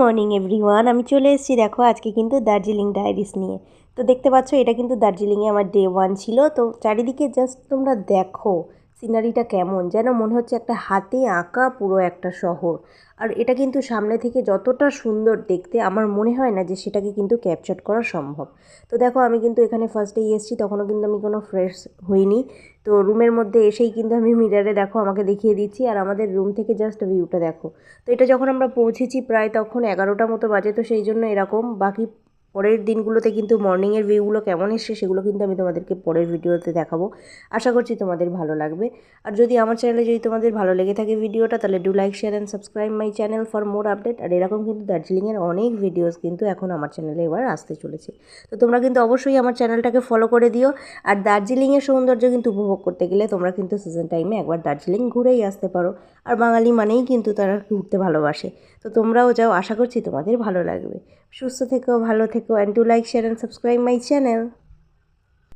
Morning everyone, আমি চলে এসেছি দেখো আজকে কিন্তু দার্জিলিং ডায়েরিস নিয়ে। তো দেখতে পাচ্ছ এটা কিন্তু দার্জিলিংয়ে আমার ডে 1 ছিল। তো চারিদিকে জাস্ট তোমরা দেখো সিনারিটা কেমন, যেন মনে হচ্ছে একটা হাতে আঁকা পুরো একটা শহর। আর এটা কিন্তু সামনে থেকে যতটা সুন্দর দেখতে, আমার মনে হয় না যে সেটাকে কিন্তু ক্যাপচার করা সম্ভব। তো দেখো আমি কিন্তু এখানে ফার্স্টেই এসেছি, তখনও কিন্তু আমি কোনো ফ্রেশ হইনি। তো রুমের মধ্যে এসেই কিন্তু আমি মিরারে দেখো আমাকে দেখিয়ে দিচ্ছি, আর আমাদের রুম থেকে জাস্ট ভিউটা দেখো। তো এটা যখন আমরা পৌঁছেছি প্রায় তখন 11টা মতো বাজে, তো সেই জন্য এরকম। বাকি পরের দিনগুলোতে কিন্তু মর্নিংয়ের ভিউগুলো কেমন এসছে সেগুলো কিন্তু আমি তোমাদেরকে পরের ভিডিওতে দেখাবো। আশা করছি তোমাদের ভালো লাগবে। আর যদি আমার চ্যানেলে যদি তোমাদের ভালো লেগে থাকে ভিডিওটা, তাহলে do like share and subscribe my channel for more update. আর এরকম কিন্তু দার্জিলিংয়ের অনেক ভিডিওস কিন্তু এখন আমার চ্যানেলে এবার আসতে চলেছে। তো তোমরা কিন্তু অবশ্যই আমার চ্যানেলটাকে ফলো করে দিও। আর দার্জিলিংয়ের সৌন্দর্য কিন্তু উপভোগ করতে গেলে তোমরা কিন্তু সিজন টাইমে একবার দার্জিলিং ঘুরেই আসতে পারো। আর বাঙালি মানেই কিন্তু তারা ঘুরতে ভালোবাসে। তো তোমরাও যাও, আশা করছি তোমাদের ভালো লাগবে। সুস্থ থেকো, ভালো থেকো, and to like share and subscribe my channel.